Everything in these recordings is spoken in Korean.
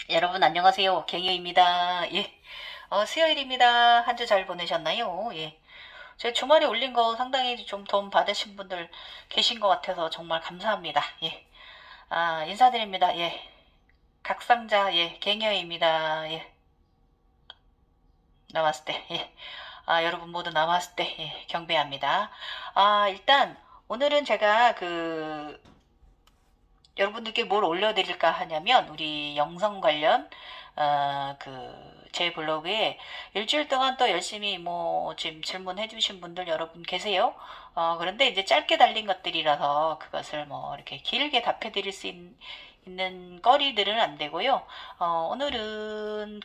여러분 안녕하세요. 갱이입니다. 예. 수요일입니다. 한 주 잘 보내셨나요? 예. 제 주말에 올린 거 상당히 좀 도움 받으신 분들 계신 것 같아서 정말 감사합니다. 예. 인사드립니다. 예. 각상자, 예. 갱여입니다. 예. 나마스테. 예. 여러분 모두 나마스테. 예. 경배합니다. 일단, 오늘은 제가 여러분들께 뭘 올려드릴까 하냐면, 우리 영상 관련, 제 블로그에 일주일 동안 또 열심히 지금 질문해주신 분들 여러분 계세요. 그런데 이제 짧게 달린 것들이라서 그것을 이렇게 길게 답해드릴 수 있는 거리들은 안 되고요. 오늘은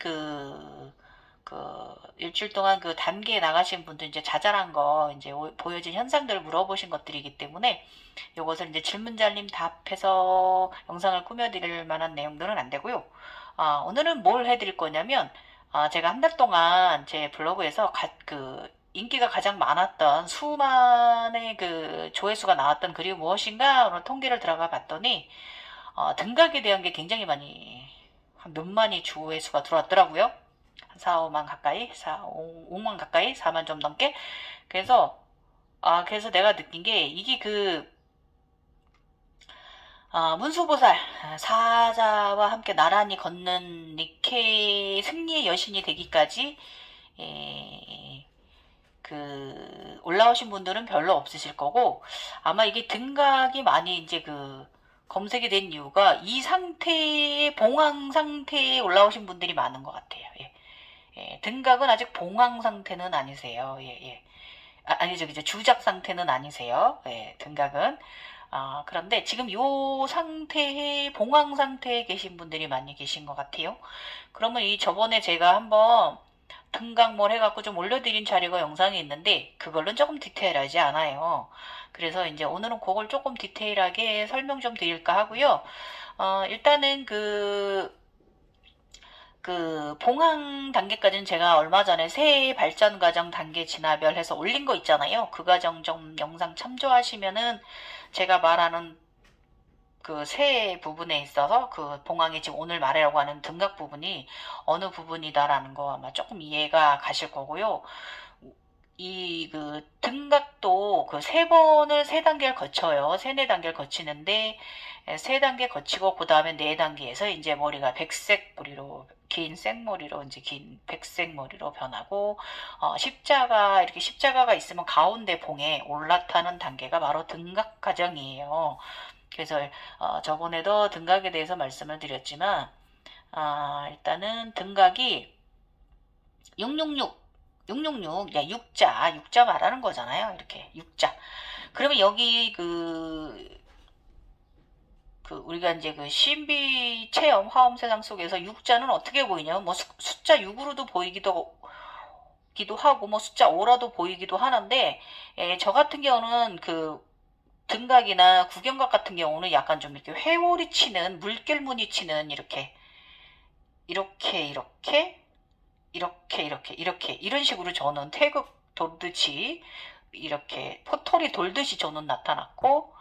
일주일 동안 그 단계에 나가신 분들 이제 자잘한 거 이제 보여진 현상들을 물어보신 것들이기 때문에 요것을 이제 질문 잘림 답해서 영상을 꾸며드릴 만한 내용들은 안 되고요. 오늘은 뭘 해드릴 거냐면 제가 한 달 동안 제 블로그에서 인기가 가장 많았던 수만의 그 조회수가 나왔던 글이 무엇인가 오늘 통계를 들어가 봤더니 등각에 대한 게 굉장히 많이 한 몇만이 조회수가 들어왔더라고요. 4, 5만 가까이, 5만 가까이, 4만 좀 넘게. 그래서 내가 느낀 게, 이게 문수보살, 사자와 함께 나란히 걷는 니케 승리의 여신이 되기까지, 올라오신 분들은 별로 없으실 거고, 아마 이게 등각이 많이 이제 검색이 된 이유가 이 상태의, 봉황 상태에 올라오신 분들이 많은 것 같아요. 예. 예, 등각은 아직 봉황 상태는 아니세요. 예, 예. 아니죠. 이제 주작 상태는 아니세요. 예, 등각은. 그런데 지금 요 상태에, 봉황 상태에 계신 분들이 많이 계신 것 같아요. 그러면 저번에 제가 한번 등각몰 해갖고 좀 올려드린 자료가 영상이 있는데, 그걸로는 조금 디테일하지 않아요. 그래서 이제 오늘은 그걸 조금 디테일하게 설명 좀 드릴까 하고요. 일단은 봉황 단계까지는 제가 얼마 전에 새해 발전 과정 단계 진화별해서 올린 거 있잖아요. 그 과정 좀 영상 참조하시면은 제가 말하는 그 새해 부분에 있어서 봉황이 지금 오늘 말하려고 하는 등각 부분이 어느 부분이다라는 거 아마 조금 이해가 가실 거고요. 등각도 세 단계를 거쳐요. 세네 단계를 거치는데, 세 단계 거치고, 그 다음에 네 단계에서 이제 머리가 백색 머리로, 긴 생머리로, 이제 긴 백색 머리로 변하고, 이렇게 십자가가 있으면 가운데 봉에 올라타는 단계가 바로 등각 과정이에요. 그래서, 저번에도 등각에 대해서 말씀을 드렸지만, 일단은 등각이 666, 666, 야, 육자 말하는 거잖아요. 이렇게, 육자. 그러면 여기 우리가 이제 신비 체험, 화엄 세상 속에서 육자는 어떻게 보이냐면, 숫자 6으로도 기도 하고, 숫자 5라도 보이기도 하는데, 저 같은 경우는 등각이나 구경각 같은 경우는 약간 좀 이렇게 회오리 치는, 물결무늬 치는, 이렇게 이런 식으로 저는 태극 돌듯이 이렇게 포털이 돌듯이 저는 나타났고,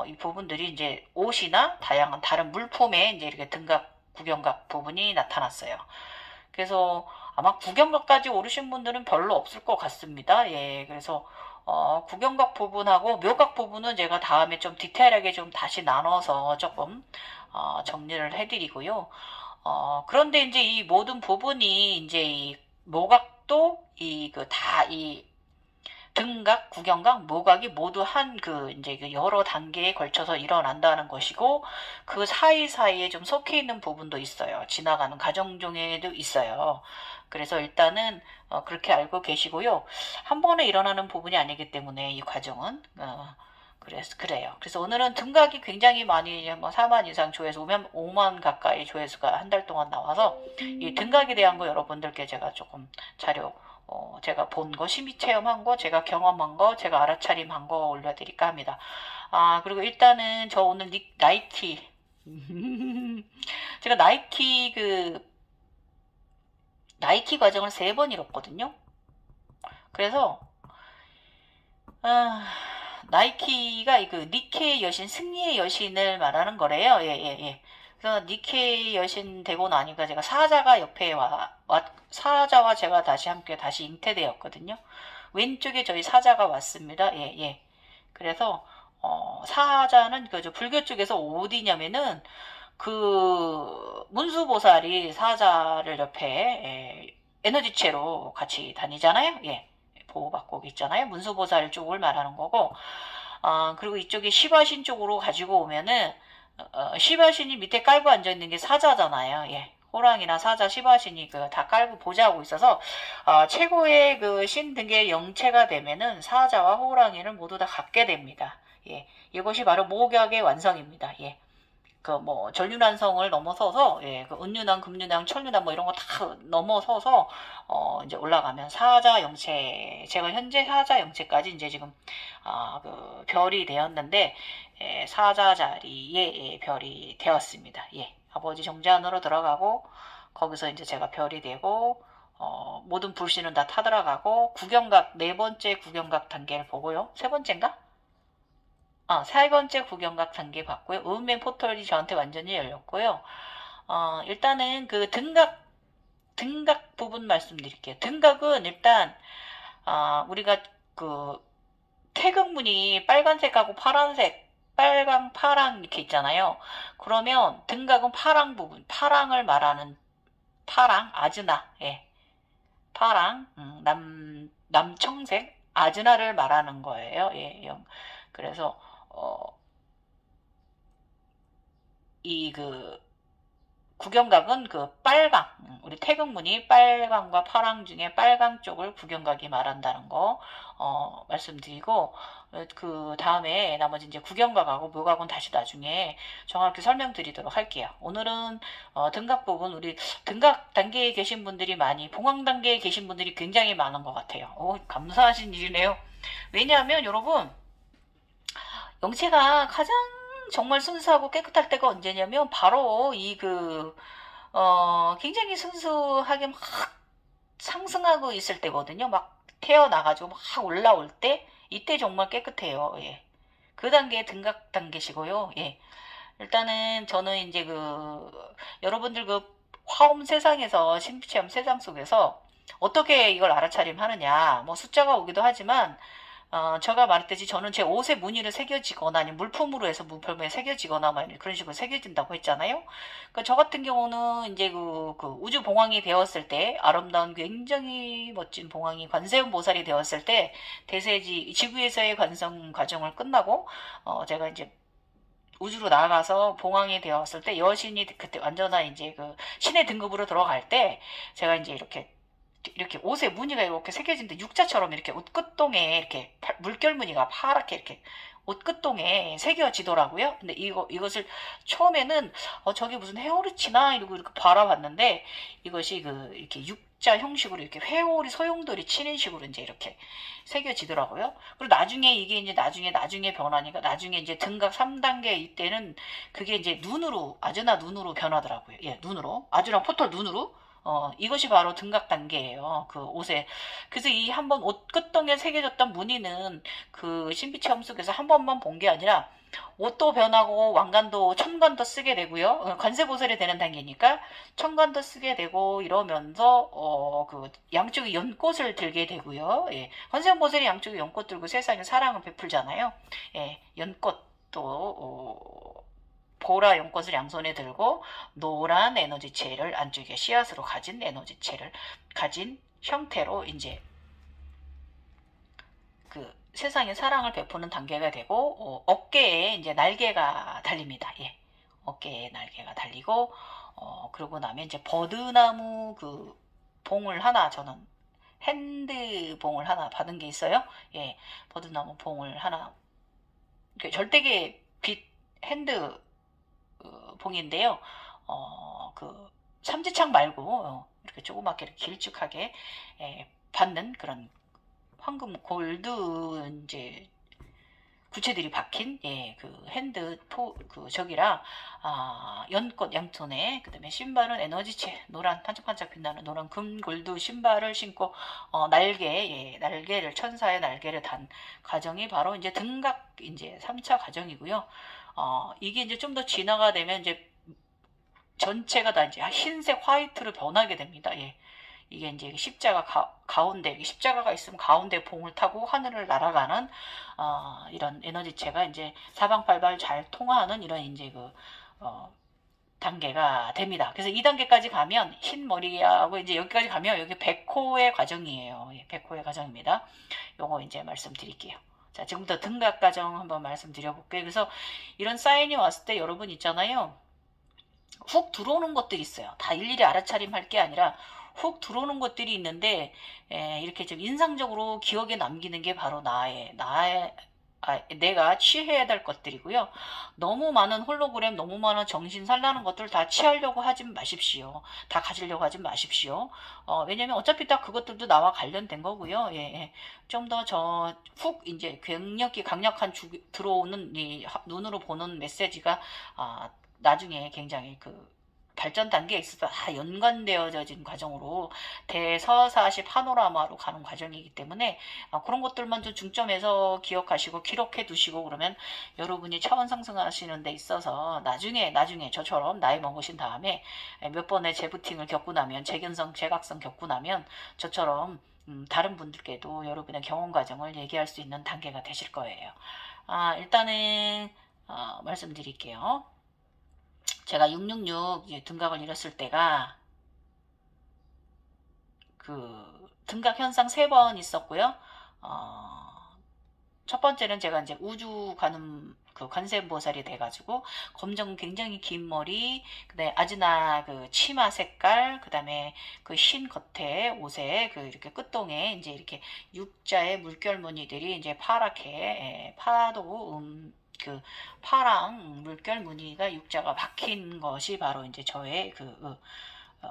이 부분들이 이제 옷이나 다양한 다른 물품에 이제 이렇게 등각 구경각 부분이 나타났어요. 그래서 아마 구경각까지 오르신 분들은 별로 없을 것 같습니다. 예, 그래서 구경각 부분하고 묘각 부분은 제가 다음에 좀 디테일하게 좀 다시 나눠서 조금 정리를 해드리고요. 그런데 이제 이 모든 부분이 이제 이 모각도 이 등각, 구경각, 모각이 모두 이제 여러 단계에 걸쳐서 일어난다는 것이고, 그 사이사이에 좀 섞여 있는 부분도 있어요. 지나가는 과정 중에도 있어요. 그래서 일단은, 그렇게 알고 계시고요. 한 번에 일어나는 부분이 아니기 때문에 이 과정은, 그래요. 그래서 오늘은 등각이 굉장히 많이 4만 이상 조회수, 5만 가까이 조회수가 한 달 동안 나와서 이 등각에 대한 거 여러분들께 제가 조금 자료, 제가 본 거, 심의 체험한 거, 제가 경험한 거, 제가 알아차림한 거 올려드릴까 합니다. 그리고 일단은 저 오늘 나이키, 제가 나이키 과정을 3번 잃었거든요. 그래서, 나이키가 니케의 여신, 승리의 여신을 말하는 거래요. 예, 예, 예. 그래서 니케 여신 되고 나니까 제가 사자가 옆에 사자와 제가 함께 다시 잉태되었거든요. 왼쪽에 저희 사자가 왔습니다. 예, 예. 그래서, 사자는 그 불교 쪽에서 어디냐면은, 문수보살이 사자를 옆에, 에너지체로 같이 다니잖아요. 예. 보호받고 있잖아요. 문수보살 쪽을 말하는 거고, 그리고 이쪽에 시바신 쪽으로 가지고 오면은, 시바신이 밑에 깔고 앉아있는 게 사자잖아요. 예. 호랑이나 사자, 시바신이 다 깔고 보좌하고 있어서, 최고의 신 등의 영체가 되면은 사자와 호랑이를 모두 다 갖게 됩니다. 예. 이것이 바로 목약의 완성입니다. 예. 전륜한성을 넘어서서, 예, 은륜한, 금륜한, 천륜한 이런 거 다 넘어서서, 이제 올라가면 사자 영체, 제가 현재 사자 영체까지 이제 지금, 별이 되었는데, 예, 사자 자리에, 예, 별이 되었습니다. 예, 아버지 정자안으로 들어가고, 거기서 이제 제가 별이 되고, 모든 불씨는 다 타들어가고, 네 번째 구경각 단계를 보고요. 세 번째인가? 세 번째 구경각 단계 봤고요. 운명 포털이 저한테 완전히 열렸고요. 일단은 등각 부분 말씀드릴게요. 등각은 일단, 우리가 태극문이 빨간색하고 파란색, 빨강, 파랑 이렇게 있잖아요. 그러면 등각은 파랑 부분, 파랑을 말하는 아즈나, 예. 파랑, 남청색, 아즈나를 말하는 거예요. 예, 그래서, 구경각은 빨강, 우리 태극문이 빨강과 파랑 중에 빨강 쪽을 구경각이 말한다는 거, 말씀드리고, 다음에 나머지 이제 구경각하고 묘각은 다시 나중에 정확히 설명드리도록 할게요. 오늘은, 등각 부분, 우리 등각 단계에 계신 분들이 봉황 단계에 계신 분들이 굉장히 많은 것 같아요. 감사하신 일이네요. 왜냐하면 여러분, 영체가 가장 정말 순수하고 깨끗할 때가 언제냐면 바로 굉장히 순수하게 막 상승하고 있을 때거든요. 막 태어나가지고 막 올라올 때 이때 정말 깨끗해요. 예. 그 단계 등각 단계시고요. 예. 일단은 저는 이제 여러분들 화엄 세상에서 신비체험 세상 속에서 어떻게 이걸 알아차림하느냐, 숫자가 오기도 하지만 제가 말했듯이 저는 제 옷에 무늬를 새겨지거나 아니면 물품으로 해서 물품에 새겨지거나 그런 식으로 새겨진다고 했잖아요. 그러니까 저 같은 경우는 이제 우주 봉황이 되었을 때 아름다운 굉장히 멋진 봉황이 관세음 보살이 되었을 때 지구에서의 관성 과정을 끝나고 제가 이제 우주로 나가서 봉황이 되었을 때 여신이 그때 완전한 이제 신의 등급으로 들어갈 때 제가 이제 이렇게 옷에 무늬가 이렇게 새겨진데 육자처럼 이렇게 옷끝동에 이렇게 물결 무늬가 파랗게 이렇게 옷끝동에 새겨지더라고요. 근데 이것을 처음에는 저게 무슨 회오리치나 이러고 이렇게 바라봤는데 이것이 이렇게 육자 형식으로 이렇게 회오리 소용돌이 치는 식으로 이제 이렇게 새겨지더라고요. 그리고 나중에 이게 이제 나중에 변하니까 나중에 이제 등각 3단계 이때는 그게 이제 아즈나 눈으로 변하더라고요. 예, 눈으로. 아즈나 포털 눈으로. 이것이 바로 등각 단계예요. 옷에. 그래서 이 한번 옷 끝동에 새겨졌던 무늬는 신비체험 속에서 한 번만 본 게 아니라 옷도 변하고 천관도 쓰게 되고요. 관세보살이 되는 단계니까 천관도 쓰게 되고 이러면서 양쪽에 연꽃을 들게 되고요. 예. 관세음보살이 양쪽에 연꽃 들고 세상에 사랑을 베풀잖아요. 예. 연꽃도 보라 연꽃을 양손에 들고 노란 에너지체를 안쪽에 씨앗으로 가진 에너지체를 가진 형태로 이제 세상에 사랑을 베푸는 단계가 되고 어깨에 이제 날개가 달립니다. 예. 어깨에 날개가 달리고 그러고 나면 이제 버드나무 봉을 하나 저는 핸드 봉을 하나 받은 게 있어요. 예. 버드나무 봉을 하나 절대계 빛 핸드 봉인데요. 삼지창 말고 이렇게 조그맣게 길쭉하게 받는 그런 황금 골드 이제 구체들이 박힌 핸드 저기랑 연꽃 양손에 그다음에 신발은 에너지체 노란 반짝반짝 빛나는 노란 금 골드 신발을 신고 날개를 천사의 날개를 단 과정이 바로 이제 등각 이제 3차 과정이고요. 이게 이제 좀 더 진화가 되면 이제 전체가 다 이제 흰색 화이트로 변하게 됩니다. 예. 이게 이제 십자가 가운데 십자가가 있으면 가운데 봉을 타고 하늘을 날아가는 이런 에너지체가 이제 사방팔발 잘 통하는 이런 이제 단계가 됩니다. 그래서 2단계까지 가면 흰 머리하고 이제 여기까지 가면 여기 백호의 과정이에요. 예, 백호의 과정입니다. 요거 이제 말씀드릴게요. 자, 지금부터 등각 과정 한번 말씀드려볼게요. 그래서 이런 사인이 왔을 때 여러분 있잖아요. 훅 들어오는 것들이 있어요. 다 일일이 알아차림할 게 아니라 훅 들어오는 것들이 있는데 이렇게 좀 인상적으로 기억에 남기는 게 바로 내가 취해야 될 것들이고요. 너무 많은 홀로그램, 너무 많은 정신 살라는 것들 다 취하려고 하지 마십시오. 다 가지려고 하지 마십시오. 왜냐면 어차피 다 그것들도 나와 관련된 거고요. 예, 예. 좀 더 훅 이제 강력한 들어오는 이 눈으로 보는 메시지가 나중에 굉장히 발전 단계에 있어서 연관되어진 과정으로 대서사시 파노라마로 가는 과정이기 때문에 그런 것들만 좀 중점해서 기억하시고 기록해 두시고 그러면 여러분이 차원 상승하시는 데 있어서 나중에 저처럼 나이 먹으신 다음에 몇 번의 재부팅을 겪고 나면 재견성, 재각성 겪고 나면 저처럼 다른 분들께도 여러분의 경험 과정을 얘기할 수 있는 단계가 되실 거예요. 일단은 말씀드릴게요. 제가 666 등각을 잃었을 때가 등각 현상 3번 있었고요. 첫 번째는 제가 이제 우주 가는 관세음보살이 돼가지고 검정 굉장히 긴 머리, 그다음에 아즈나 치마 색깔, 그다음에 흰 겉에 옷에 이렇게 끝동에 이제 이렇게 육자의 물결 무늬들이 이제 파랗게 파도 파랑 물결 무늬가 육자가 박힌 것이 바로 이제 저의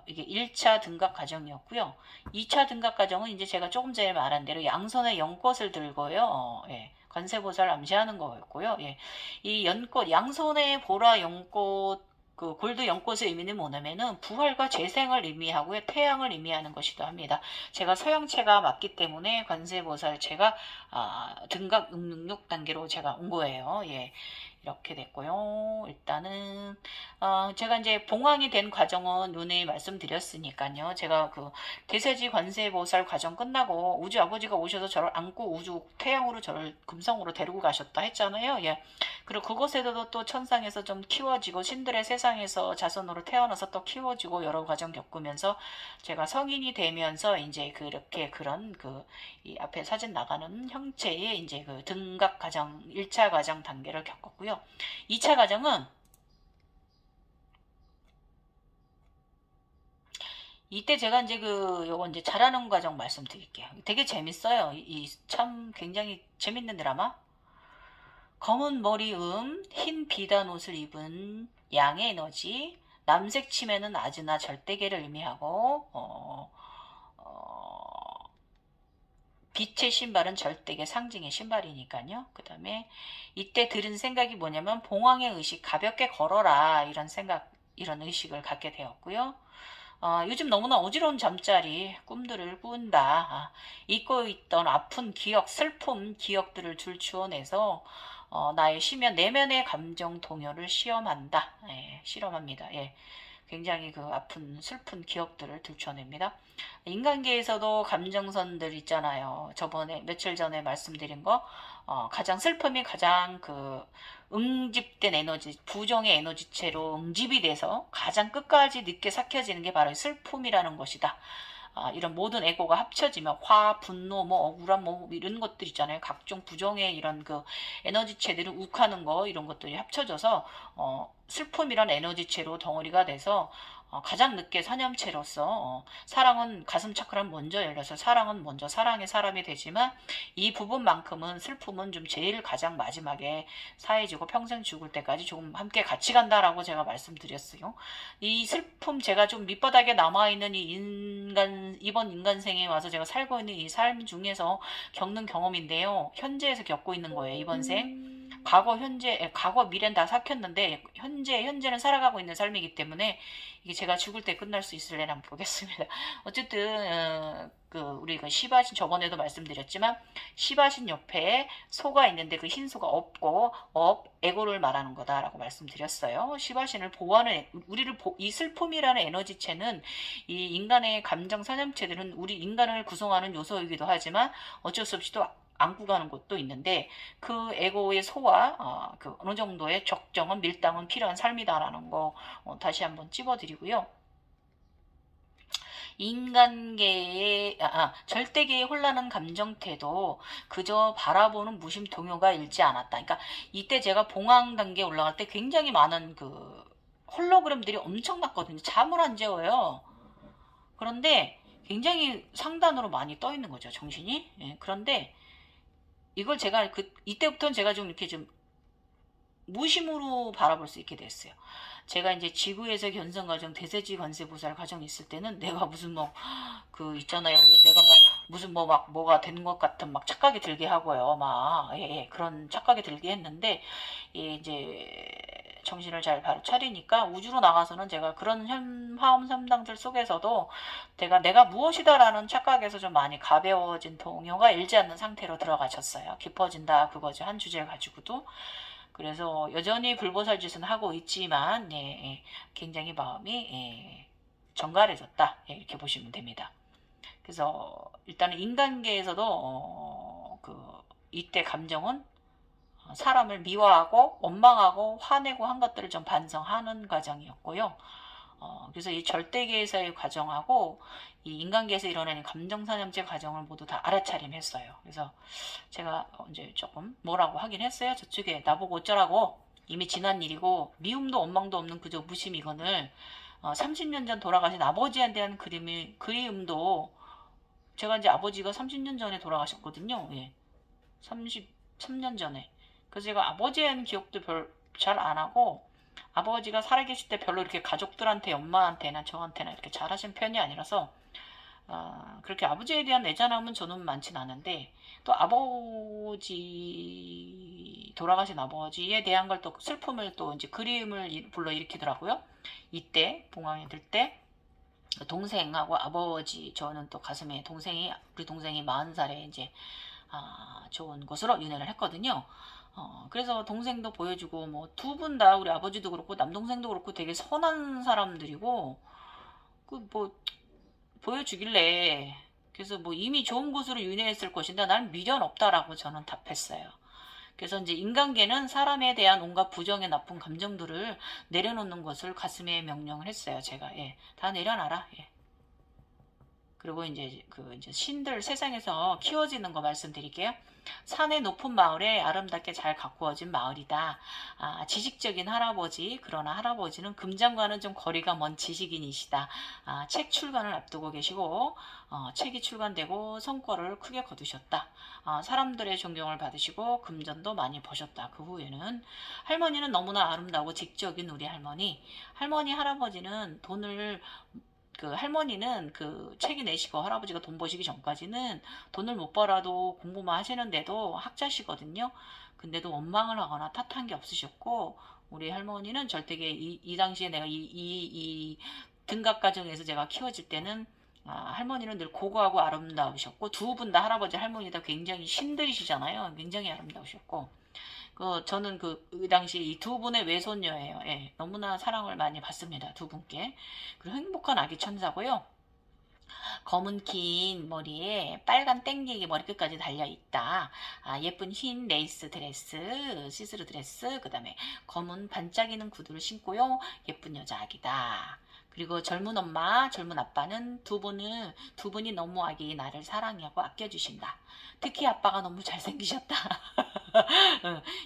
이게 1차 등각 과정이었고요. 2차 등각 과정은 이제 제가 조금 전에 말한 대로 양손에 연꽃을 들고요. 예, 관세보살 암시하는 거였고요. 예, 이 연꽃, 양손에 보라 연꽃, 골드 연꽃의 의미는 뭐냐면은 부활과 재생을 의미하고요. 태양을 의미하는 것이기도 합니다. 제가 서양체가 맞기 때문에 관세보살체가 등각 666단계로 제가 온 거예요. 예. 이렇게 됐고요. 일단은 제가 이제 봉황이 된 과정은 눈에 말씀드렸으니까요. 제가 대세지 관세보살 과정 끝나고 우주 아버지가 오셔서 저를 안고 우주 태양으로 저를 금성으로 데리고 가셨다 했잖아요. 예. 그리고 그곳에서도 또 천상에서 좀 키워지고 신들의 세상에서 자손으로 태어나서 또 키워지고 여러 과정 겪으면서 제가 성인이 되면서 이제 이 앞에 사진 나가는 형체의 이제 등각 과정 1차 과정 단계를 겪었고요. 2차 과정은 이때 제가 이제 요거 이제 잘하는 과정 말씀드릴게요. 되게 재밌어요. 참 굉장히 재밌는 드라마. 검은 머리 흰 비단 옷을 입은 양의 에너지, 남색 치매는 아즈나 절대계를 의미하고 빛의 신발은 절대계 상징의 신발이니까요. 그 다음에 이때 들은 생각이 뭐냐면 봉황의 의식, 가볍게 걸어라, 이런 의식을 갖게 되었고요. 요즘 너무나 어지러운 잠자리 꿈들을 꾼다. 잊고 있던 아픈 기억, 슬픔 기억들을 줄추어내서 나의 내면의 감정 동요를 시험한다. 예, 실험합니다. 예. 굉장히 아픈 슬픈 기억들을 들춰냅니다. 인간계에서도 감정선들 있잖아요. 저번에 며칠 전에 말씀드린 거 가장 슬픔이 가장 응집된 에너지, 부정의 에너지체로 응집이 돼서 가장 끝까지 늦게 삭혀지는 게 바로 슬픔이라는 것이다. 이런 모든 에고가 합쳐지면 화, 분노, 억울함, 이런 것들 있잖아요. 각종 부정의 이런 에너지체들을 욱하는 거, 이런 것들이 합쳐져서 슬픔이란 에너지체로 덩어리가 돼서 가장 늦게 사념체로서 사랑은 가슴 차크라는 먼저 열려서 사랑은 먼저 사랑의 사람이 되지만 이 부분만큼은 슬픔은 좀 제일 가장 마지막에 사해지고 평생 죽을 때까지 조금 함께 같이 간다라고 제가 말씀드렸어요. 이 슬픔 제가 좀 밑바닥에 남아있는 이번 인간생에 와서 제가 살고 있는 이 삶 중에서 겪는 경험인데요. 현재에서 겪고 있는 거예요. 이번 생. 과거, 미래는 다 삭혔는데, 현재는 살아가고 있는 삶이기 때문에, 이게 제가 죽을 때 끝날 수 있을래나 한번 보겠습니다. 어쨌든, 우리 그 시바신, 저번에도 말씀드렸지만, 시바신 옆에 소가 있는데 그 흰소가 없고, 에고를 말하는 거다라고 말씀드렸어요. 시바신을 보호하는, 이 슬픔이라는 에너지체는, 이 인간의 감정 사념체들은 우리 인간을 구성하는 요소이기도 하지만, 어쩔 수 없이 또 안고 가는 곳도 있는데 그 에고의 소와 그 어느 정도의 적정한 밀당은 필요한 삶이다라는 거 다시 한번 찝어드리고요. 인간계의 절대계의 혼란한 감정태도 그저 바라보는 무심 동요가 일지 않았다. 그러니까 이때 제가 봉황 단계에 올라갈 때 굉장히 많은 그 홀로그램들이 엄청났거든요. 잠을 안 재워요. 그런데 굉장히 상단으로 많이 떠 있는 거죠, 정신이. 예, 그런데 이걸 제가 이때부터는 제가 좀 이렇게 좀 무심으로 바라볼 수 있게 됐어요. 제가 이제 지구에서 견성과정, 대세지 관세보살 과정이 있을 때는 내가 무슨 있잖아요. 내가 무슨 뭐가 된 것 같은 착각이 들게 하고요. 그런 착각이 들게 했는데, 이제 정신을 잘 바로 차리니까 우주로 나가서는 제가 그런 화엄 삼당들 속에서도 내가 무엇이다라는 착각에서 좀 많이 가벼워진 동요가 일지 않는 상태로 들어가셨어요. 깊어진다 그거죠. 한 주제를 가지고도. 그래서 여전히 불보살 짓은 하고 있지만 굉장히 마음이 정갈해졌다 이렇게 보시면 됩니다. 그래서 일단은 인간계에서도 이때 감정은 사람을 미워하고 원망하고 화내고 한 것들을 좀 반성하는 과정이었고요. 그래서 이 절대계에서의 과정하고 이 인간계에서 일어나는 감정사념제 과정을 모두 다 알아차림했어요. 그래서 제가 이제 조금 뭐라고 하긴 했어요. 저쪽에 나보고 어쩌라고, 이미 지난 일이고 미움도 원망도 없는 그저 무심 이거를 30년 전 돌아가신 아버지에 대한 그리움도 제가 이제 아버지가 30년 전에 돌아가셨거든요. 예. 33년 전에. 그래서 제가 아버지에 대한 기억도 잘 안 하고 아버지가 살아계실 때 별로 이렇게 가족들한테, 엄마한테나 저한테나 이렇게 잘하신 편이 아니라서 그렇게 아버지에 대한 애잔함은 저는 많진 않은데, 또 돌아가신 아버지에 대한 걸 또 슬픔을 또 이제 그리움을 불러일으키더라고요. 이때 봉황이 들 때 동생하고 아버지, 저는 또 가슴에 우리 동생이 40살에 이제 좋은 곳으로 윤회를 했거든요. 그래서 동생도 보여주고 두 분 다 우리 아버지도 그렇고 남동생도 그렇고 되게 선한 사람들이고 보여주길래, 그래서 이미 좋은 곳으로 윤회했을 것인데 난 미련 없다라고 저는 답했어요. 그래서 이제 인간계는 사람에 대한 온갖 부정의 나쁜 감정들을 내려놓는 것을 가슴에 명령을 했어요. 제가 다 내려놔라. 그리고 이제 이제 신들 세상에서 키워지는 거 말씀드릴게요. 산의 높은 마을에 아름답게 잘 가꾸어진 마을이다. 지식적인 할아버지, 그러나 할아버지는 금장과는 좀 거리가 먼 지식인이시다. 책 출간을 앞두고 계시고 책이 출간되고 성과를 크게 거두셨다. 사람들의 존경을 받으시고 금전도 많이 버셨다. 그 후에는 할머니는 너무나 아름다고 직적인 우리 할머니, 할아버지는 할머니는 책이 내시고 할아버지가 돈 버시기 전까지는 돈을 못 벌어도 공부만 하시는데도 학자시거든요. 근데도 원망을 하거나 탓한 게 없으셨고, 우리 할머니는 절대게 이 당시에 내가 이 등각 과정에서 제가 키워질 때는 할머니는 늘 고고하고 아름다우셨고, 두 분 다 할아버지 할머니 다 굉장히 신들이시잖아요. 굉장히 아름다우셨고, 저는 그 당시 이 두 분의 외손녀예요. 너무나 사랑을 많이 받습니다. 두 분께. 그리고 행복한 아기 천사고요. 검은 긴 머리에 빨간 땡기기 머리끝까지 달려있다. 예쁜 흰 레이스 드레스, 시스루 드레스, 그 다음에 검은 반짝이는 구두를 신고요. 예쁜 여자 아기다. 그리고 젊은 엄마, 젊은 아빠는 두 분이 너무 나를 사랑하고 아껴주신다. 특히 아빠가 너무 잘생기셨다.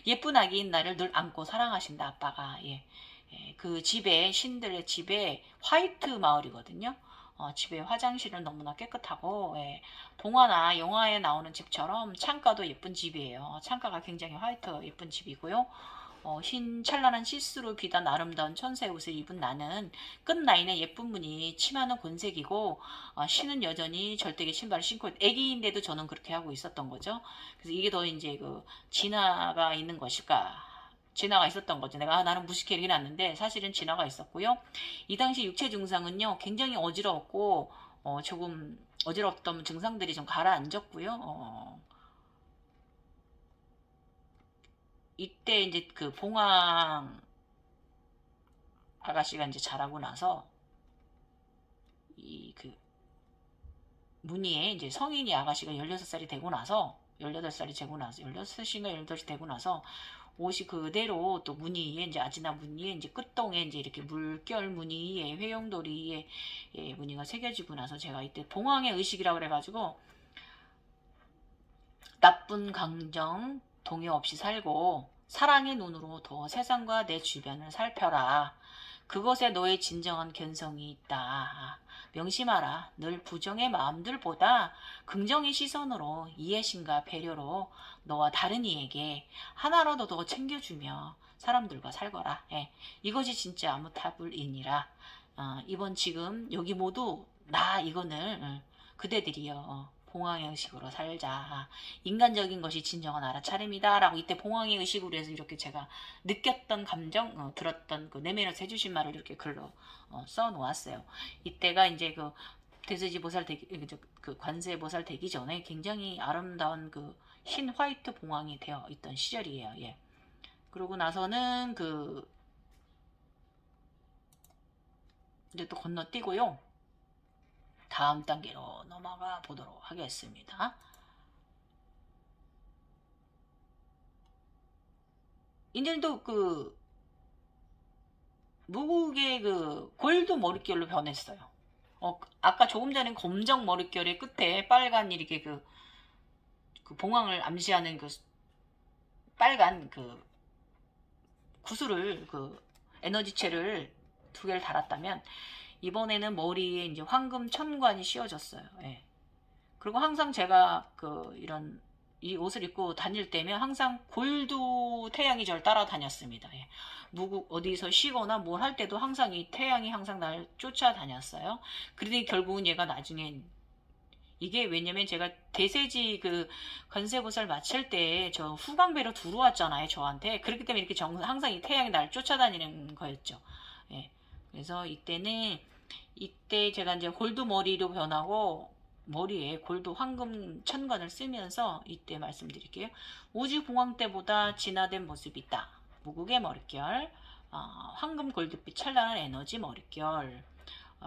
예쁜 아기인 나를 늘 안고 사랑하신다, 아빠가. 그 신들의 집에 화이트 마을이거든요. 집에 화장실은 너무나 깨끗하고, 동화나 영화에 나오는 집처럼 창가도 예쁜 집이에요. 창가가 굉장히 화이트 예쁜 집이고요. 흰 찬란한 시스루 비단 아름다운 천사의 옷을 입은 나는 끝라인에 예쁜 무늬, 치마는 곤색이고 신은 여전히 절대기 신발을 신고 애기인데도 저는 그렇게 하고 있었던 거죠. 그래서 이게 더 이제 그 진화가 있는 것일까? 진화가 있었던 거죠. 내가 나는 무식해 해놨는데 사실은 진화가 있었고요. 이 당시 육체 증상은요 굉장히 어지러웠고 조금 어지럽던 증상들이 좀 가라앉았고요. 이때 이제 그 봉황 아가씨가 이제 자라고 나서 이 그 무늬에 이제 성인이 아가씨가 16살이 되고 나서 18살이 되고 나서 16인가 18이 되고 나서 옷이 그대로 또 무늬에 이제 아지나 무늬에 이제 끝동에 이제 이렇게 물결 무늬에 회용도리에 무늬가 새겨지고 나서 제가 이때 봉황의 의식이라고 그래가지고 나쁜 감정 동요 없이 살고 사랑의 눈으로 더 세상과 내 주변을 살펴라. 그것에 너의 진정한 견성이 있다. 명심하라. 늘 부정의 마음들보다 긍정의 시선으로 이해심과 배려로 너와 다른 이에게 하나라도 더 챙겨주며 사람들과 살거라. 이것이 진짜 아무타불이니라. 이번 지금 여기 모두 나 이거는 그대들이여. 봉황의 의식으로 살자. 인간적인 것이 진정한 알아차림이다. 라고 이때 봉황의 의식으로 해서 이렇게 제가 느꼈던 감정, 들었던 그 내면에서 해주신 말을 이렇게 글로 써 놓았어요. 이때가 이제 그 대세지 보살 되기, 그 관세 보살 되기 전에 굉장히 아름다운 그 흰 화이트 봉황이 되어 있던 시절이에요. 예. 그러고 나서는 이제 또 건너뛰고요. 다음 단계로 넘어가 보도록 하겠습니다. 이제는 또 그 무국의 그 골드 머릿결로 변했어요. 아까 조금 전에 검정 머릿결의 끝에 빨간 이렇게 그 봉황을 암시하는 그 빨간 그 구슬을 그 에너지체를 2개를 달았다면 이번에는 머리에 이제 황금 천관이 씌워졌어요. 예. 그리고 항상 제가 이런 이 옷을 입고 다닐 때면 항상 골드 태양이 저를 따라다녔습니다. 예. 어디서 쉬거나 뭘 할 때도 항상 이 태양이 항상 날 쫓아다녔어요. 그러더니 결국은 얘가 나중엔 이게 왜냐면 제가 대세지 그 관세보살 마칠 때 저 후광배로 들어왔잖아요. 저한테. 그렇기 때문에 이렇게 항상 이 태양이 날 쫓아다니는 거였죠. 예. 그래서 이때 제가 이제 골드 머리로 변하고 머리에 골드 황금 천관을 쓰면서 이때 말씀드릴게요. 우주 봉황 때보다 진화된 모습이 있다. 무국의 머릿결, 황금 골드빛 찬란한 에너지 머릿결.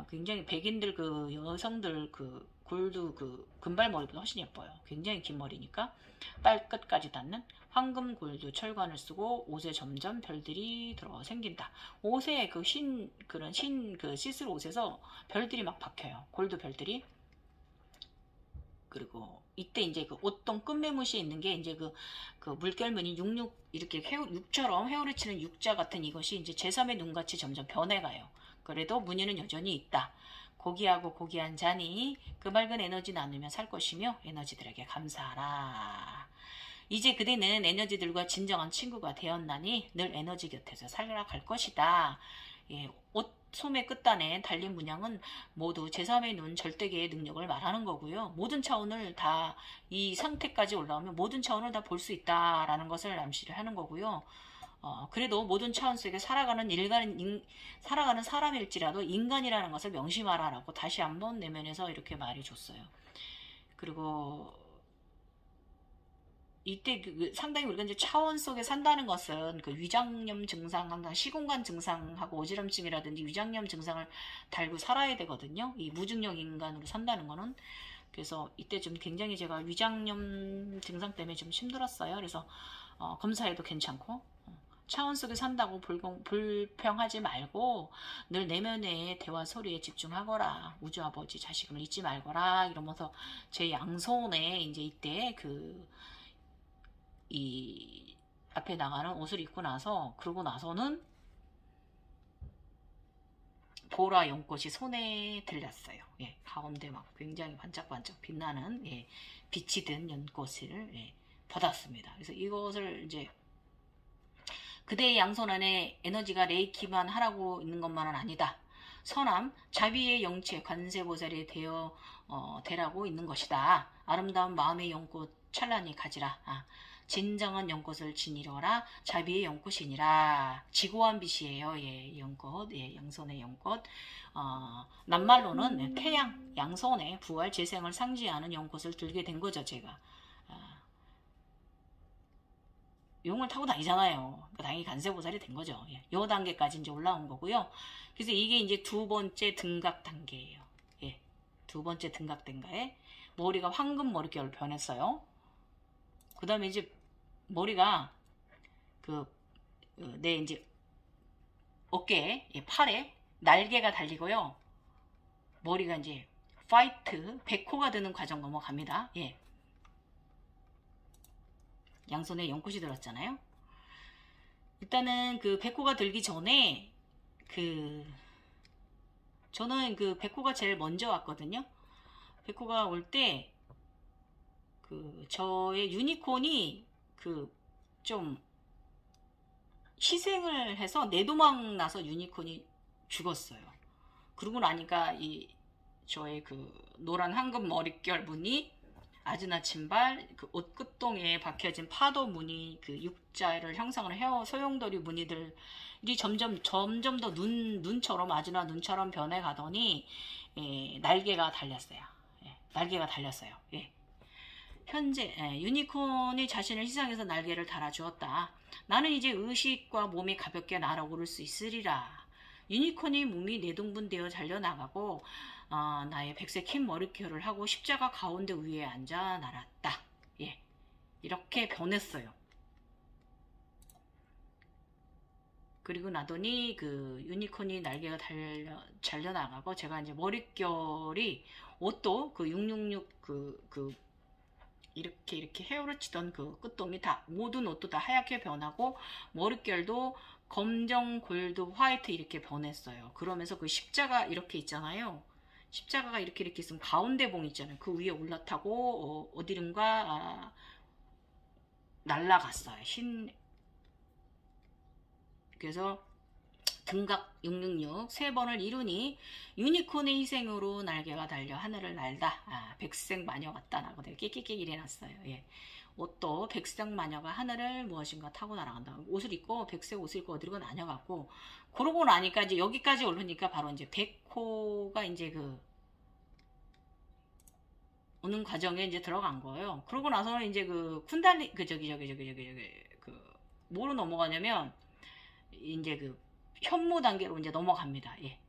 굉장히 백인들 그 여성들 그 골드 그 금발 머리보다 훨씬 예뻐요. 굉장히 긴 머리니까 발끝까지 닿는 황금 골드 철관을 쓰고 옷에 점점 별들이 들어 생긴다. 옷에 그런 시스루 옷에서 별들이 막 박혀요. 골드 별들이. 그리고 이때 이제 그 옷동 끝매무시에 있는 게 이제 그 물결무늬 이렇게 육처럼 회오리 치는 육자 같은 이것이 이제 제3의 눈같이 점점 변해가요. 그래도 무늬는 여전히 있다. 고귀하고 고귀한 자니 그 맑은 에너지 나누며 살 것이며 에너지들에게 감사하라. 이제 그대는 에너지들과 진정한 친구가 되었나니 늘 에너지 곁에서 살아갈 것이다. 예, 옷 소매 끝단에 달린 문양은 모두 제3의 눈 절대계의 능력을 말하는 거고요. 모든 차원을 다 이 상태까지 올라오면 모든 차원을 다 볼 수 있다라는 것을 암시를 하는 거고요. 그래도 모든 차원 속에 살아가는 사람일지라도 인간이라는 것을 명심하라라고 다시 한번 내면에서 이렇게 말해줬어요. 그리고 이때 상당히 우리가 이제 차원 속에 산다는 것은 그 위장염 증상, 항상 시공간 증상하고 어지럼증이라든지 위장염 증상을 달고 살아야 되거든요. 이 무중력 인간으로 산다는 거는. 그래서 이때 좀 굉장히 제가 위장염 증상 때문에 좀 힘들었어요. 그래서 검사해도 괜찮고 차원 속에 산다고 불평하지 말고 늘 내면의 대화 소리에 집중하거라. 우주 아버지 자식을 잊지 말거라. 이러면서 제 양손에 이제 이때 이 앞에 나가는 옷을 입고 나서 그러고 나서는 보라 연꽃이 손에 들렸어요. 예, 가운데 막 굉장히 반짝반짝 빛나는 빛이 든 연꽃을 받았습니다. 그래서 이것을 이제 그대의 양손 안에 에너지가 레이키만 하라고 있는 것만은 아니다. 선함, 자비의 영체, 관세보살이 되라고 있는 것이다. 아름다운 마음의 연꽃 찬란히 가지라. 진정한 연꽃을 지니려라. 자비의 연꽃이니라. 지고한 빛이에요. 예, 연꽃, 예, 양손의 연꽃. 낱말로는 태양, 양손의 부활, 재생을 상징하는 연꽃을 들게 된 거죠, 제가. 용을 타고 다니잖아요. 그러니까 당연히 간세보살이 된 거죠. 예, 요 단계까지 이제 올라온 거고요. 그래서 이게 이제 두 번째 등각 단계예요. 예, 두 번째 등각 단계에 머리가 황금 머릿결 변했어요. 그 다음에 이제 머리가 내 이제 어깨에, 예, 팔에 날개가 달리고요. 머리가 이제 파이트, 백호가 되는 과정 넘어갑니다. 예. 양손에 연꽃이 들었잖아요. 일단은 그 백호가 들기 전에 저는 그 백호가 제일 먼저 왔거든요. 백호가 올 때 저의 유니콘이 좀 희생을 해서 내도망 나서 유니콘이 죽었어요. 그러고 나니까 저의 노란 황금 머릿결 무늬, 아즈나침발, 옷 끝동에 박혀진 파도 무늬, 육자를 형상을 해요. 소용돌이 무늬들이 점점 더 눈처럼, 아즈나 눈처럼 변해가더니, 예, 날개가 달렸어요. 예, 날개가 달렸어요. 예. 현재 유니콘이 자신을 희생해서 날개를 달아주었다. 나는 이제 의식과 몸이 가볍게 날아오를 수 있으리라. 유니콘이 몸이 내동분되어 잘려나가고 나의 백색 흰 머릿결을 하고 십자가 가운데 위에 앉아 날았다. 예, 이렇게 변했어요. 그리고 나더니 유니콘이 날개가 잘려나가고 제가 이제 머릿결이 옷도 666 이렇게 헤어를 치던 끝동이 모든 옷도 다 하얗게 변하고 머릿결도 검정, 골드, 화이트 이렇게 변했어요. 그러면서 십자가 이렇게 있잖아요. 십자가가 이렇게 있으면 가운데 봉 있잖아요. 그 위에 올라타고 어디론가 날아갔어요. 그래서 등각 666 3번을 이루니 유니콘의 희생으로 날개가 달려 하늘을 날다. 백색 마녀 같다라고 내가 끽끽끽 이래놨어요. 예. 옷도 백색 마녀가 하늘을 무엇인가 타고 날아간다. 옷을 입고 백색 옷을 입고 어디로 나뉘어갖고 그러고 나니까 이제 여기까지 오르니까 바로 이제 백호가 이제 오는 과정에 이제 들어간 거예요. 그러고 나서는 이제 쿤달리 뭐로 넘어가냐면 이제 현무 단계로 이제 넘어갑니다. 예.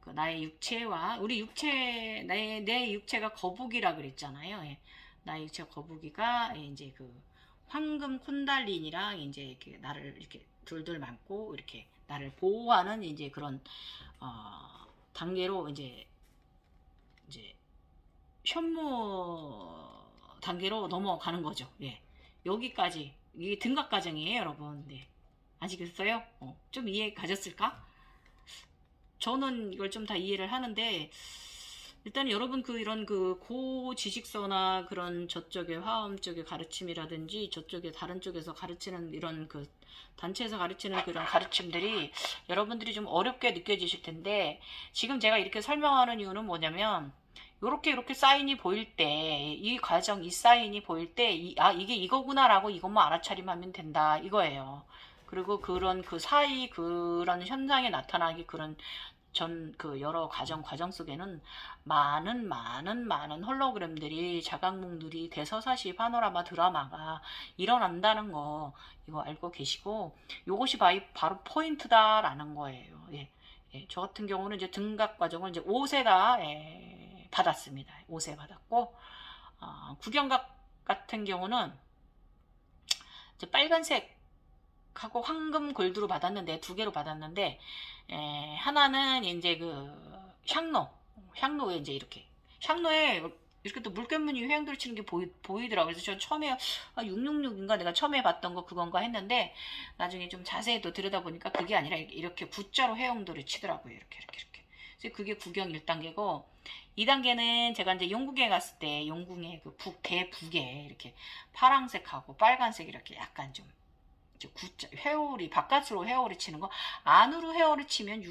나의 육체와 내 육체가 거북이라 그랬잖아요. 예. 나의 육체 거북이가 이제 황금 쿤달린이랑 이제 나를 이렇게 둘둘 감고 이렇게 나를 보호하는 이제 그런 단계로 이제 현무 단계로 넘어가는 거죠. 예. 여기까지 이게 등각 과정이에요, 여러분. 네. 아시겠어요? 좀 이해 가졌을까? 저는 이걸 좀 다 이해를 하는데 일단 여러분 이런 고지식서나 그런 저쪽의 화엄 쪽의 가르침이라든지 저쪽에 다른 쪽에서 가르치는 이런 단체에서 가르치는 그런 가르침들이 여러분들이 좀 어렵게 느껴지실 텐데 지금 제가 이렇게 설명하는 이유는 뭐냐면 이렇게 사인이 보일 때 이 과정 이 사인이 보일 때 이게 이거구나라고 이것만 알아차림하면 된다 이거예요. 그리고 그런 사이 그런 현상이 나타나기 여러 과정 속에는 많은 홀로그램들이 자각몽들이 대서사시 파노라마 드라마가 일어난다는 거 이거 알고 계시고 요것이 바로 포인트다라는 거예요. 예. 예. 저 같은 경우는 이제 등각 과정을 이제 5세가 받았습니다. 5세 받았고 구경각 같은 경우는 이제 빨간색 하고 황금 골드로 받았는데 2개로 받았는데 하나는 이제 향로에 이제 향로에 이렇게 또 물결무늬 회양돌이 치는 게 보이더라고요. 그래서 저 처음에 666인가 내가 처음에 봤던 거 그건가 했는데 나중에 좀 자세히 또 들여다보니까 그게 아니라 이렇게 V자로 회양돌이 치더라고요. 이렇게. 그래서 그게 구경 1단계고 2단계는 제가 이제 용궁에 갔을 때 용궁의 대북에 이렇게 파랑색하고 빨간색 이렇게 약간 좀 회오리, 바깥으로 회오리 치는 거, 안으로 회오리 치면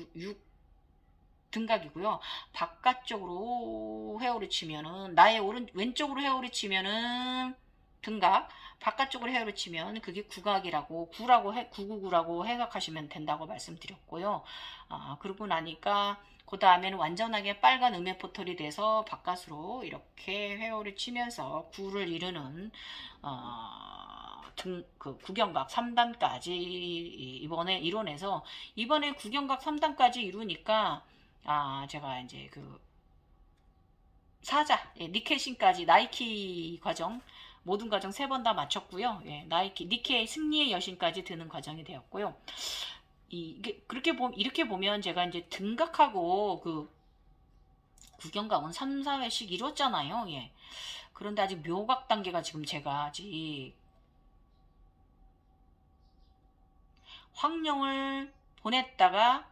등각이고요. 바깥쪽으로 회오리 치면은, 나의 왼쪽으로 회오리 치면은 등각, 바깥쪽으로 회오리 치면 그게 구각이라고, 구구구라고 해석하시면 된다고 말씀드렸고요. 그러고 나니까, 그 다음에는 완전하게 빨간 음의 포털이 돼서 바깥으로 이렇게 회오리 치면서 구를 이루는, 구경각 3단까지 이번에 이뤄내서, 이번에 구경각 3단까지 이루니까, 제가 이제 사자, 니케신까지 나이키 과정, 모든 과정 3번 다 마쳤고요. 예, 니케 승리의 여신까지 드는 과정이 되었고요. 이렇게 보면 제가 이제 등각하고 구경각은 3, 4회씩 이뤘잖아요. 예. 그런데 아직 묘각 단계가 지금 제가 아직 황룡을 보냈다가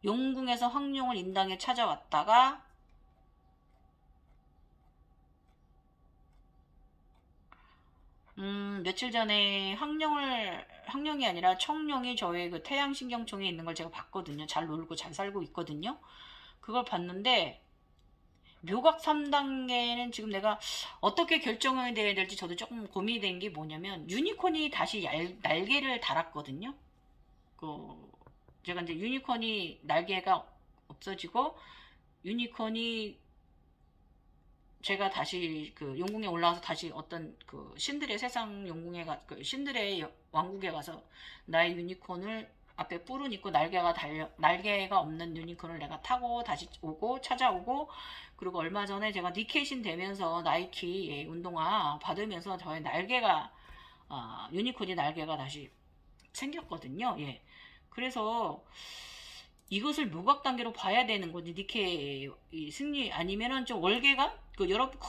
용궁에서 황룡을 인당에 찾아왔다가 며칠 전에 황룡이 아니라 청룡이 저의 그 태양신경총에 있는 걸 제가 봤거든요. 잘 놀고 잘 살고 있거든요. 그걸 봤는데 묘각 3단계는 지금 내가 어떻게 결정을 해야 될지 저도 조금 고민이 된 게 뭐냐면, 유니콘이 다시 날개를 달았거든요. 제가 이제 유니콘이 날개가 없어지고, 유니콘이 제가 다시 용궁에 올라와서 다시 어떤 신들의 세상 용궁에 신들의 왕국에 가서 나의 유니콘을 앞에 뿔은 있고 날개가 없는 유니콘을 내가 타고 다시 찾아오고, 그리고 얼마 전에 제가 니케신 되면서 나이키 운동화 받으면서 저의 날개가, 유니콘이 날개가 다시 생겼거든요. 예. 그래서 이것을 묘각 단계로 봐야 되는 건지, 니케 승리 아니면은 좀 월계관? 여러분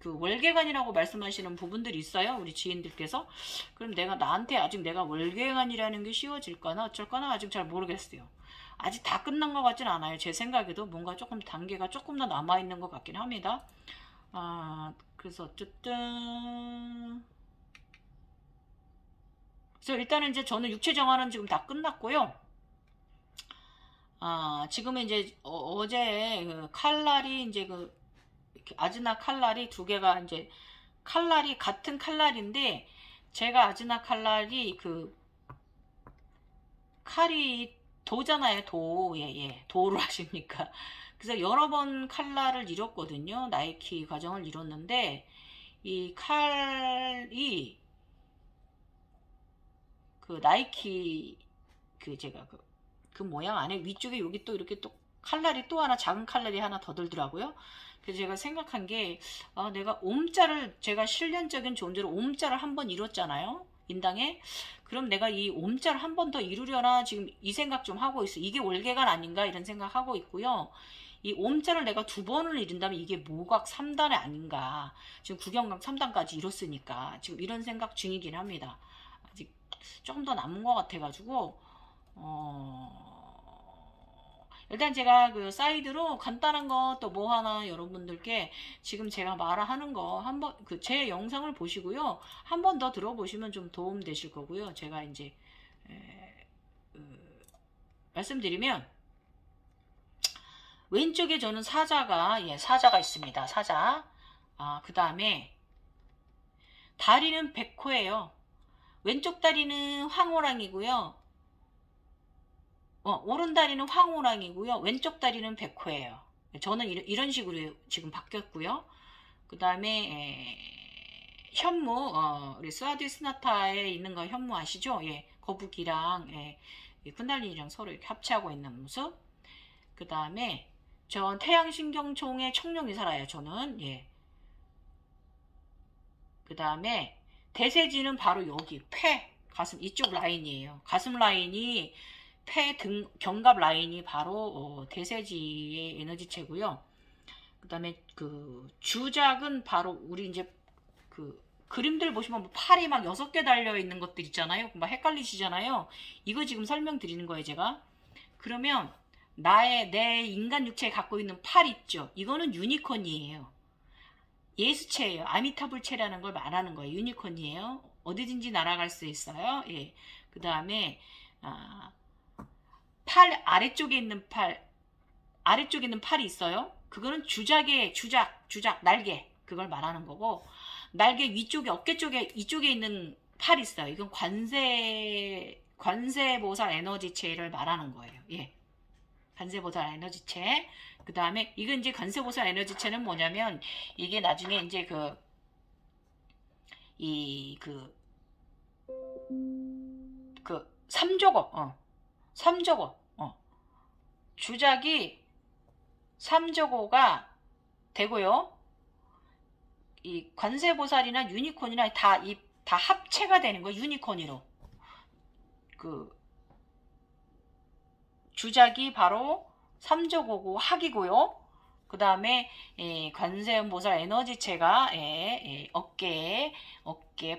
월계관이라고 말씀하시는 부분들이 있어요. 우리 지인들께서. 그럼 나한테 아직 내가 월계관이라는 게 쉬워질까나 어쩔까나 아직 잘 모르겠어요. 아직 다 끝난 것 같진 않아요. 제 생각에도 뭔가 조금 단계가 조금 더 남아있는 것 같긴 합니다. 그래서 어쨌든. 그래서 일단은 이제 저는 육체 정화는 지금 다 끝났고요. 지금은 이제 어제 칼날이 이제 아즈나 칼날이 2개가 이제 칼날이 같은 칼날인데, 제가 아즈나 칼날이 칼이 도잖아요. 예, 도를 하십니까? 그래서 여러 번 칼날을 잃었거든요. 나이키 과정을 잃었는데, 이 칼이 나이키 제가 모양 안에 위쪽에 여기 또 이렇게 또 칼날이 또 하나, 작은 칼날이 하나 더 들더라고요. 그래서 제가 생각한 게, 내가 제가 실련적인 존재로 옴자를 한 번 이뤘잖아요. 인당에. 그럼 내가 이 옴자를 한 번 더 이루려나 지금 이 생각 좀 하고 있어요. 이게 월계관 아닌가 이런 생각 하고 있고요. 이 옴자를 내가 2번을 이룬다면 이게 모각 3단이 아닌가. 지금 구경각 3단까지 이뤘으니까 지금 이런 생각 중이긴 합니다. 아직 조금 더 남은 것 같아가지고, 일단 제가 사이드로 간단한 거 또 뭐 하나 여러분들께 지금 제가 말하는 거 한번 제 영상을 보시고요. 한 번 더 들어보시면 좀 도움 되실 거고요. 제가 이제 말씀드리면, 왼쪽에 저는 사자가 있습니다. 사자. 그 다음에 다리는 백호예요. 왼쪽 다리는 황호랑이고요. 오른 다리는 황호랑이고요. 왼쪽 다리는 백호예요. 저는 이런 식으로 지금 바뀌었고요. 그 다음에 현무, 우리 스와디스나타에 있는 거 현무 아시죠? 예, 거북이랑 쿤달리니랑 서로 이렇게 합체하고 있는 모습. 그 다음에 전 태양신경총에 청룡이 살아요. 저는. 예. 그 다음에 대세지는 바로 여기 가슴 이쪽 라인이에요. 가슴 라인이 견갑 라인이 바로 대세지의 에너지체고요. 그 다음에 주작은 바로 우리 이제 그림들 보시면 팔이 막 6개 달려 있는 것들 있잖아요. 막 헷갈리시잖아요. 이거 지금 설명드리는 거예요, 제가. 그러면 내 인간 육체에 갖고 있는 팔 있죠. 이거는 유니콘이에요. 예수체예요. 아미타불체라는 걸 말하는 거예요. 유니콘이에요. 어디든지 날아갈 수 있어요. 예. 그 다음에 팔 아래쪽에 있는 아래쪽에 있는 팔이 있어요. 그거는 주작 날개 그걸 말하는 거고, 날개 위쪽에 어깨 쪽에 이쪽에 있는 팔이 있어요. 이건 관세보살 에너지체를 말하는 거예요. 예. 관세보살 에너지체. 그 다음에 이건 이제 관세보살 에너지체는 뭐냐면, 이게 나중에 이제 삼조고, 주작이 삼조고가 되고요. 이 관세보살이나 유니콘이나 다 합체가 되는 거예요. 유니콘으로. 주작이 바로 삼조고고 학이고요. 그 다음에 관세음보살 에너지체가 어깨,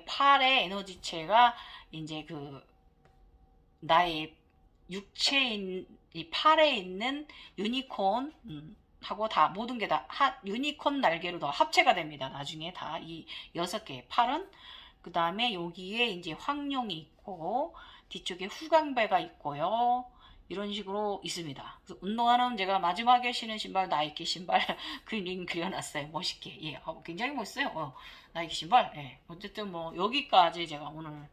팔의 에너지체가 이제 나의 육체인 이 팔에 있는 유니콘 하고 다 모든 게 다 유니콘 날개로 더 합체가 됩니다. 나중에 다 이 6개의 팔은. 그 다음에 여기에 이제 황룡이 있고 뒤쪽에 후광배가 있고요. 이런 식으로 있습니다. 그래서 운동화는 제가 마지막에 신은 신발 나이키 신발 그려놨어요. 멋있게. 예, 굉장히 멋있어요. 나이키 신발. 예. 어쨌든 뭐 여기까지 제가 오늘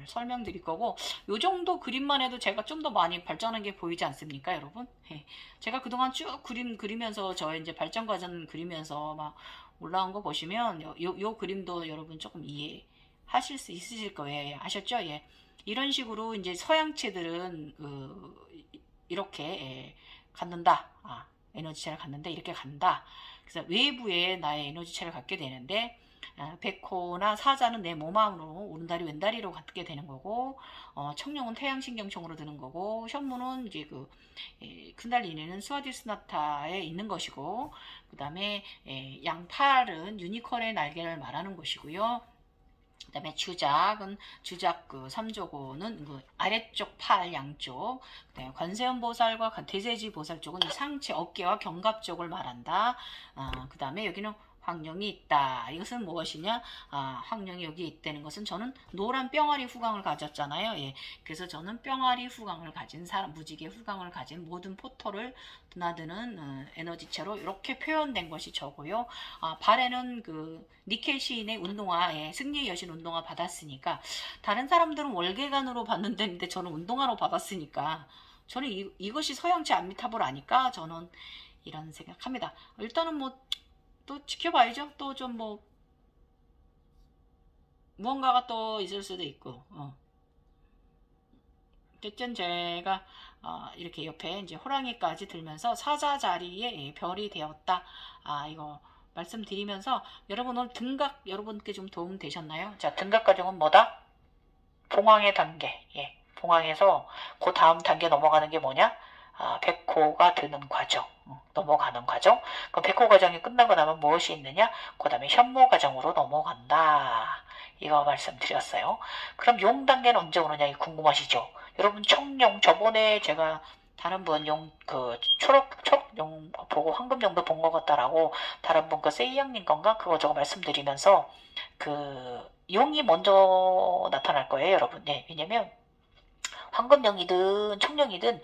설명드릴 거고, 요 정도 그림만 해도 제가 좀 더 많이 발전한 게 보이지 않습니까, 여러분? 예. 제가 그동안 쭉 그리면서 저의 이제 발전 과정 그리면서 막 올라온 거 보시면 요 그림도 여러분 조금 이해하실 수 있으실 거예요. 아셨죠? 예. 이런 식으로 이제 서양체들은 이렇게 갖는다. 에너지체를 갖는데 이렇게 간다. 그래서 외부에 나의 에너지체를 갖게 되는데, 백호나 사자는 내 몸안으로 오른다리 왼다리로 갖게 되는 거고, 청룡은 태양신경청으로 드는 거고, 현무는 이제 쿤달리니는 스와디스나타에 있는 것이고, 그 다음에 양팔은 유니콘의 날개를 말하는 것이고요. 그 다음에 주작 삼조고는 아래쪽 팔 양쪽, 그다음에 관세음보살과 대세지보살 쪽은 상체 어깨와 견갑 쪽을 말한다. 그 다음에 여기는 황룡이 있다. 이것은 무엇이냐? 황룡이 여기 있다는 것은 저는 노란 뿅아리 후광을 가졌잖아요. 예. 그래서 저는 뿅아리 후광을 가진 사람, 무지개 후광을 가진 모든 포토를 드나드는 에너지체로 이렇게 표현된 것이 저고요. 발에는 니켈 시인의 운동화, 승리의 여신 운동화 받았으니까, 다른 사람들은 월계관으로 받는데 저는 운동화로 받았으니까, 저는 이것이 서양체 아미타불 아니까 저는 이런 생각합니다. 일단은 또 지켜봐야죠. 또 좀 무언가가 또 있을 수도 있고. 어쨌든 제가 이렇게 옆에 이제 호랑이까지 들면서 사자 자리에 별이 되었다. 이거 말씀드리면서 여러분 오늘 등각 여러분께 좀 도움 되셨나요? 자, 등각 과정은 뭐다? 봉황의 단계. 예. 봉황에서 그 다음 단계 넘어가는 게 뭐냐? 백호가 드는 과정, 넘어가는 과정. 그럼 백호 과정이 끝나고 나면 무엇이 있느냐? 그 다음에 현모 과정으로 넘어간다. 이거 말씀드렸어요. 그럼 용 단계는 언제 오느냐? 궁금하시죠? 여러분 청룡, 저번에 제가 다른 분 초록용 보고 황금용도 본 것 같다라고 다른 분 세이양님 건가? 그거 저거 말씀드리면서 용이 먼저 나타날 거예요, 여러분. 네, 왜냐면 황금령이든 청령이든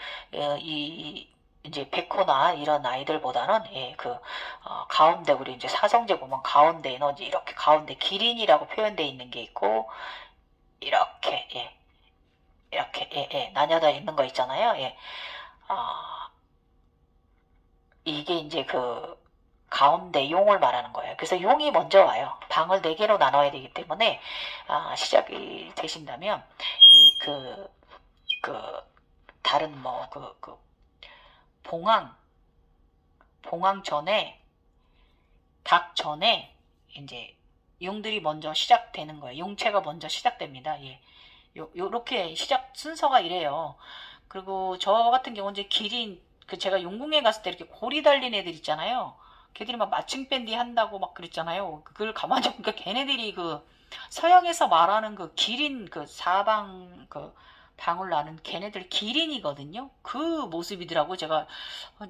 이제 백호나 이런 아이들보다는 가운데 우리 이제 사성제 보면 가운데 에너지 이렇게 가운데 기린이라고 표현되어 있는 게 있고, 이렇게 나뉘어져 있는 거 있잖아요. 이게 이제 가운데 용을 말하는 거예요. 그래서 용이 먼저 와요. 방을 4개로 나눠야 되기 때문에 시작이 되신다면 다른 봉황 전에 닭 전에 이제 용들이 먼저 시작되는 거예요. 용체가 먼저 시작됩니다. 예. 요렇게 시작 순서가 이래요. 그리고 저 같은 경우는 이제 기린, 제가 용궁에 갔을 때 이렇게 고리 달린 애들 있잖아요. 걔들이 막 마칭 밴드 한다고 막 그랬잖아요. 그걸 가만히 보니까 걔네들이 서양에서 말하는 기린 사방 방울 나는 걔네들 기린이거든요. 그 모습이더라고. 제가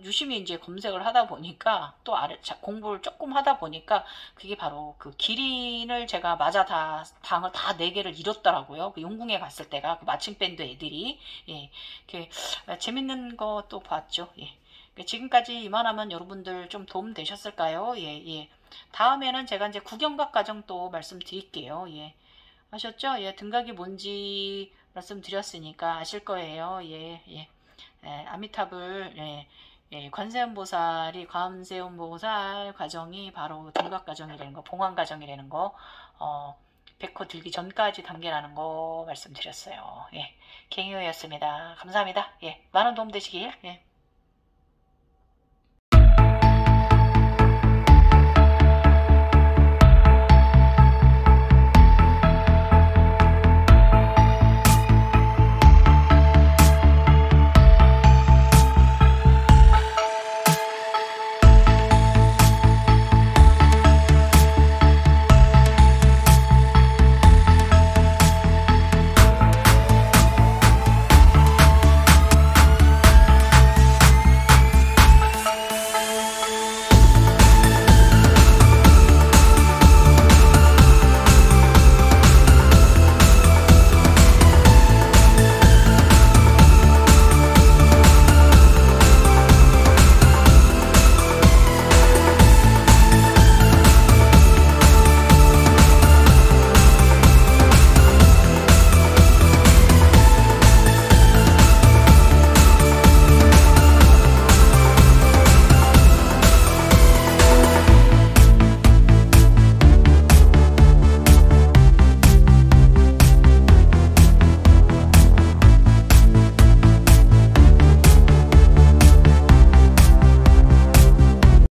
유심히 이제 검색을 하다 보니까 또 공부를 조금 하다 보니까 그게 바로 그 기린을 제가 맞아 다 방을 다 4개를 잃었더라고요. 그 용궁에 갔을 때가 그 마칭 밴드 애들이 예, 이렇게 재밌는 것도 봤죠. 예. 지금까지 이만하면 여러분들 좀 도움 되셨을까요? 예, 예. 다음에는 제가 이제 구경각 과정 또 말씀드릴게요. 예. 아셨죠? 예, 등각이 뭔지 말씀드렸으니까 아실 거예요. 예, 예. 예, 아미탑을, 예, 예, 관세음보살 과정이 바로 등각 과정이라는 거, 봉황 과정이라는 거, 백호 들기 전까지 단계라는 거 말씀드렸어요. 예, 갱요였습니다. 감사합니다. 예, 많은 도움 되시길. 예.